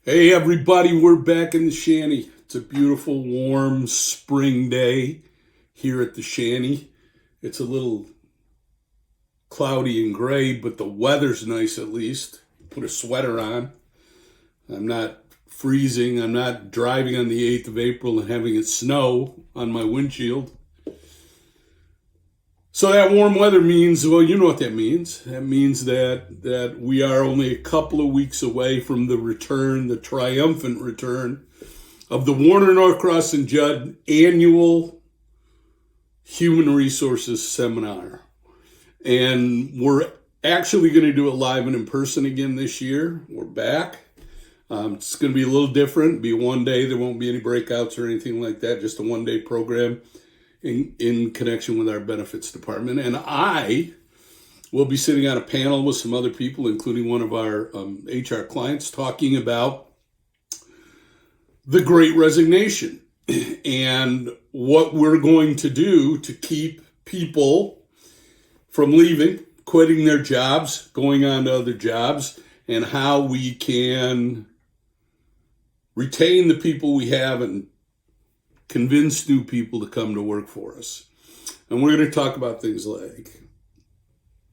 Hey everybody, we're back in the shanty. It's a beautiful, warm spring day here at the shanty. It's a little cloudy and gray, but the weather's nice at least. Put a sweater on. I'm not freezing. I'm not driving on the 8th of April and having it snow on my windshield. So that warm weather means, well, you know what that means. That means that we are only a couple of weeks away from the return, the triumphant return of the Warner Norcross and Judd annual Human Resources Seminar. And we're actually going to do it live and in person again this year. We're back. It's going to be a little different. It'll be one day. There won't be any breakouts or anything like that. Just a one-day program in connection with our benefits department. And I will be sitting on a panel with some other people, including one of our HR clients, talking about the Great Resignation and what we're going to do to keep people from leaving, quitting their jobs, going on to other jobs, and how we can retain the people we have and convince new people to come to work for us. And we're going to talk about things like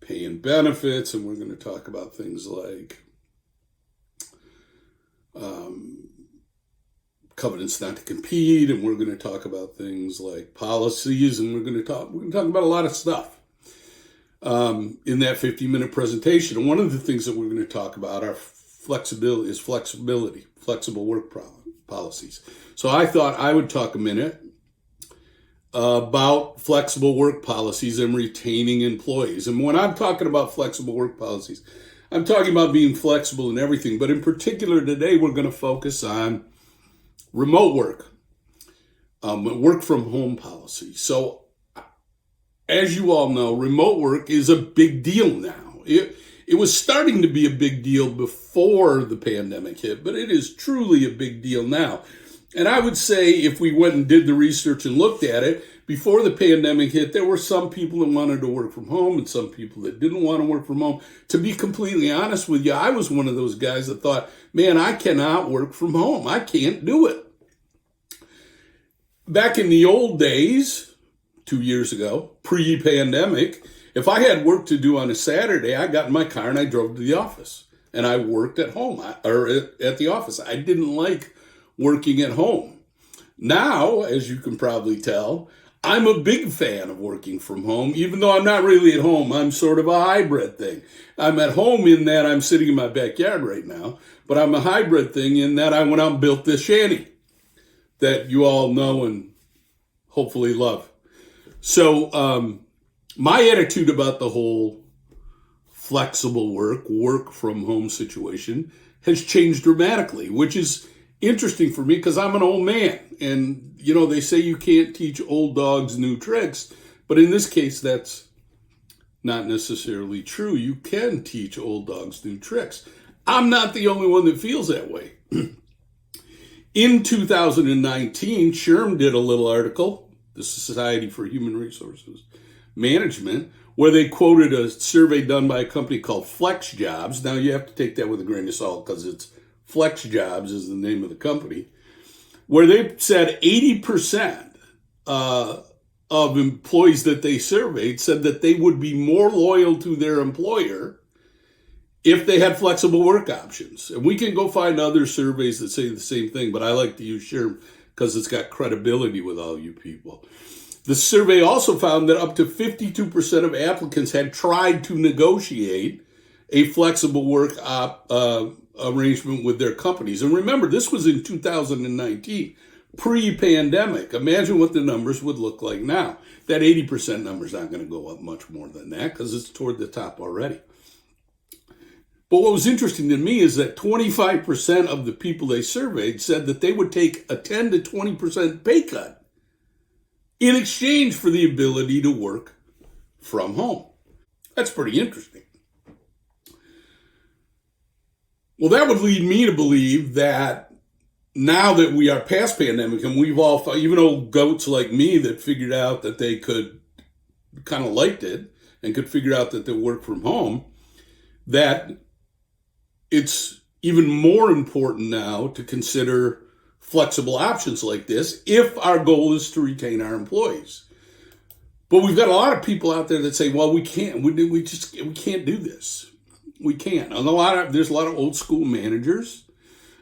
pay and benefits, and we're going to talk about things like covenants not to compete, and we're going to talk about things like policies, and we're going to talk about a lot of stuff in that 50-minute presentation. And one of the things that we're going to talk about are flexibility, flexible work policies. So I thought I would talk a minute about flexible work policies and retaining employees. And when I'm talking about flexible work policies, I'm talking about being flexible in everything. But in particular today, we're going to focus on remote work, work from home policy. So as you all know, remote work is a big deal now. It was starting to be a big deal before the pandemic hit, but it is truly a big deal now. And I would say if we went and did the research and looked at it, before the pandemic hit, there were some people that wanted to work from home and some people that didn't want to work from home. To be completely honest with you, I was one of those guys that thought, man, I cannot work from home. I can't do it. Back in the old days, 2 years ago, pre-pandemic, if I had work to do on a Saturday, I got in my car and I drove to the office. And I worked at home or at the office. I didn't like working at home. Now, as you can probably tell, I'm a big fan of working from home, even though I'm not really at home. I'm sort of a hybrid thing. I'm at home in that I'm sitting in my backyard right now, but I'm a hybrid thing in that I went out and built this shanty that you all know and hopefully love. So my attitude about the whole flexible work from home situation has changed dramatically, which is interesting for me because I'm an old man. And, you know, they say you can't teach old dogs new tricks. But in this case, that's not necessarily true. You can teach old dogs new tricks. I'm not the only one that feels that way. In 2019, SHRM did a little article, the Society for Human Resources Management, where they quoted a survey done by a company called Flex Jobs. Now, you have to take that with a grain of salt because it's Flex Jobs is the name of the company, where they said 80% of employees that they surveyed said that they would be more loyal to their employer if they had flexible work options. And we can go find other surveys that say the same thing, but I like to use SHRM because it's got credibility with all you people. The survey also found that up to 52% of applicants had tried to negotiate a flexible work arrangement with their companies. And remember, this was in 2019, pre-pandemic. Imagine what the numbers would look like now. That 80% number is not going to go up much more than that because it's toward the top already. But what was interesting to me is that 25% of the people they surveyed said that they would take a 10 to 20% pay cut in exchange for the ability to work from home. That's pretty interesting. Well, that would lead me to believe that now that we are past pandemic and we've all, even old goats like me that figured out that they could kind of liked it and could figure out that they work from home, that it's even more important now to consider flexible options like this if our goal is to retain our employees. But we've got a lot of people out there that say, well, we can't do this. We can't. And there's a lot of old school managers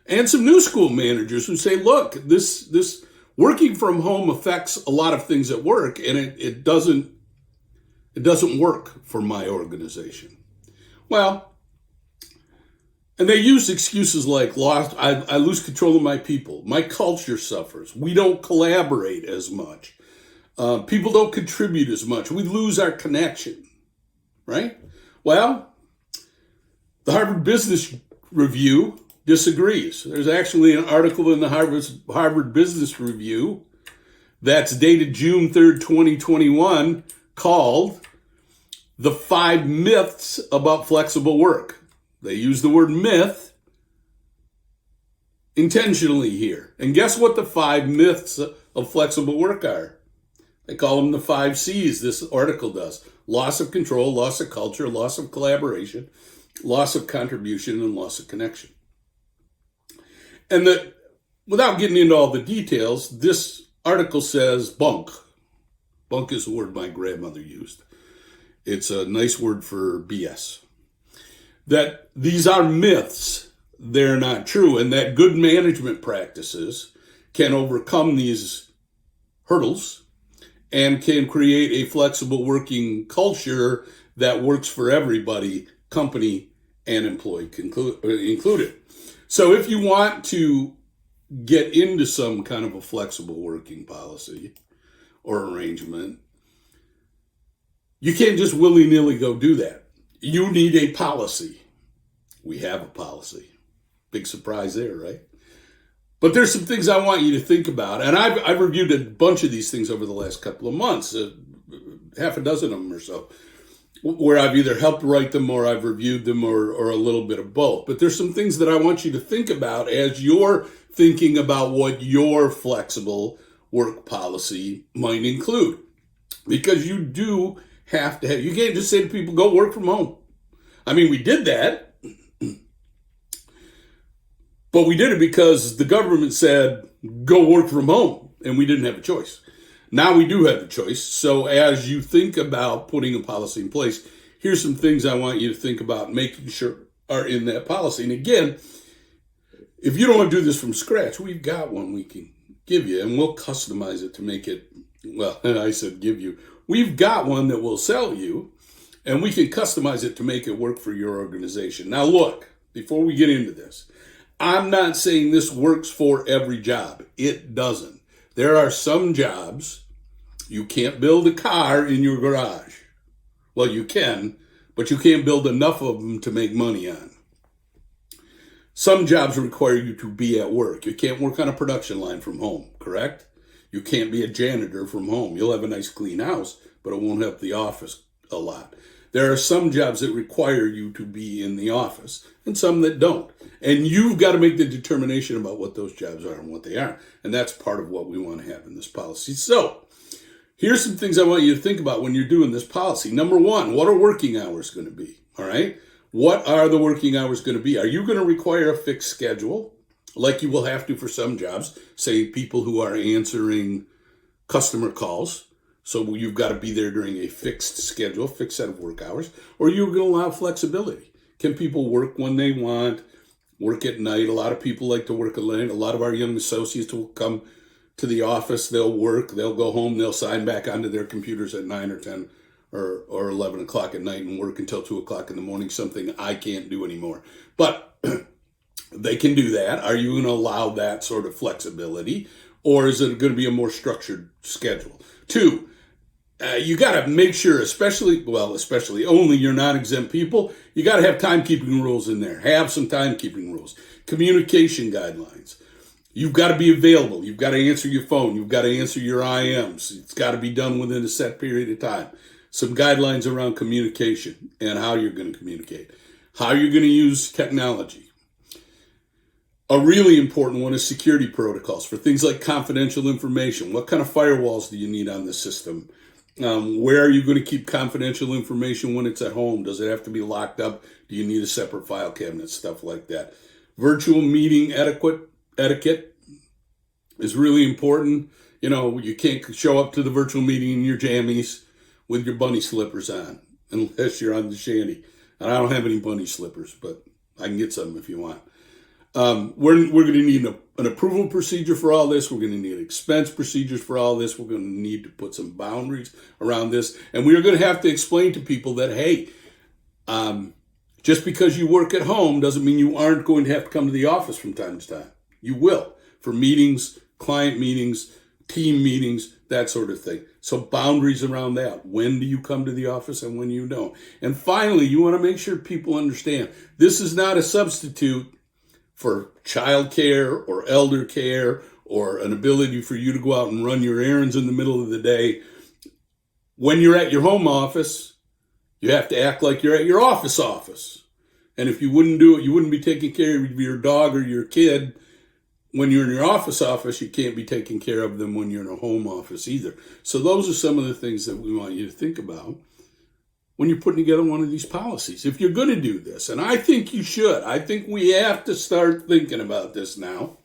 and some new school managers who say, look, this working from home affects a lot of things at work, and it doesn't work for my organization. Well, and they use excuses like, I lose control of my people. My culture suffers. We don't collaborate as much. People don't contribute as much. We lose our connection, right? Well, the Harvard Business Review disagrees. There's actually an article in the Harvard Business Review that's dated June 3rd, 2021, called The 5 Myths About Flexible Work. They use the word myth intentionally here. And guess what the 5 myths of flexible work are? They call them the 5 C's, this article does. Loss of control, loss of culture, loss of collaboration, loss of contribution, and loss of connection. And that, without getting into all the details, this article says bunk. Bunk is a word my grandmother used. It's a nice word for BS. That these are myths, they're not true, and that good management practices can overcome these hurdles and can create a flexible working culture that works for everybody, company and employee included. So if you want to get into some kind of a flexible working policy or arrangement, you can't just willy-nilly go do that. You need a policy. We have a policy. Big surprise there, right? But there's some things I want you to think about. And I've reviewed a bunch of these things over the last couple of months, half a dozen of them or so, where I've either helped write them or I've reviewed them or a little bit of both. But there's some things that I want you to think about as you're thinking about what your flexible work policy might include. Because you do have to have, you can't just say to people, go work from home. I mean, we did that. But we did it because the government said, go work from home, and we didn't have a choice. Now we do have a choice. So as you think about putting a policy in place, here's some things I want you to think about making sure are in that policy. And again, if you don't want to do this from scratch, we've got one we can give you, and we'll customize it to make it, well, I said give you. We've got one that we'll sell you, and we can customize it to make it work for your organization. Now look, before we get into this, I'm not saying this works for every job. It doesn't. There are some jobs you can't build a car in your garage. Well, you can, but you can't build enough of them to make money on. Some jobs require you to be at work. You can't work on a production line from home, correct? You can't be a janitor from home. You'll have a nice clean house, but it won't help the office a lot. There are some jobs that require you to be in the office and some that don't. And you've got to make the determination about what those jobs are and what they aren't. And that's part of what we want to have in this policy. So here's some things I want you to think about when you're doing this policy. Number one, what are working hours going to be? All right. What are the working hours going to be? Are you going to require a fixed schedule like you will have to for some jobs, say people who are answering customer calls? So you've got to be there during a fixed schedule, fixed set of work hours, or you're going to allow flexibility. Can people work when they want, work at night? A lot of people like to work at night. A lot of our young associates will come to the office, they'll work, they'll go home, they'll sign back onto their computers at 9 or 10 or 11 o'clock at night and work until 2 o'clock in the morning, something I can't do anymore. But they can do that. Are you going to allow that sort of flexibility, or is it going to be a more structured schedule? Two, you got to make sure, especially only your non-exempt people, you got to have timekeeping rules in there. Have some timekeeping rules. Communication guidelines. You've got to be available. You've got to answer your phone. You've got to answer your IMs. It's got to be done within a set period of time. Some guidelines around communication and how you're going to communicate. How you're going to use technology. A really important one is security protocols for things like confidential information. What kind of firewalls do you need on the system? Where are you going to keep confidential information when it's at home? Does it have to be locked up? Do you need a separate file cabinet? Stuff like that. Virtual meeting etiquette is really important. You know, you can't show up to the virtual meeting in your jammies with your bunny slippers on, unless you're on the shanty. And I don't have any bunny slippers, but I can get some if you want. We're going to need an approval procedure for all this. We're going to need expense procedures for all this. We're going to need to put some boundaries around this. And we are going to have to explain to people that, hey, just because you work at home doesn't mean you aren't going to have to come to the office from time to time. You will, for meetings, client meetings, team meetings, that sort of thing. So boundaries around that. When do you come to the office and when you don't? And finally, you want to make sure people understand this is not a substitute for child care or elder care or an ability for you to go out and run your errands in the middle of the day. When you're at your home office, you have to act like you're at your office. And if you wouldn't do it, you wouldn't be taking care of your dog or your kid when you're in your office, you can't be taking care of them when you're in a home office either. So those are some of the things that we want you to think about when you're putting together one of these policies. If you're going to do this, and I think you should, I think we have to start thinking about this now,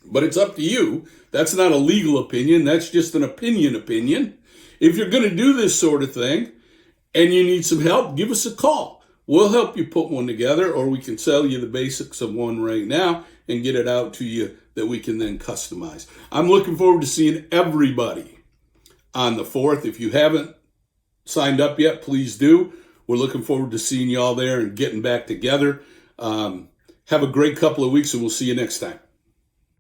but it's up to you. That's not a legal opinion. That's just an opinion. If you're going to do this sort of thing and you need some help, give us a call. We'll help you put one together, or we can sell you the basics of one right now and get it out to you that we can then customize. I'm looking forward to seeing everybody on the 4th. If you haven't signed up yet, please do. We're looking forward to seeing you all there and getting back together. Have a great couple of weeks, and we'll see you next time.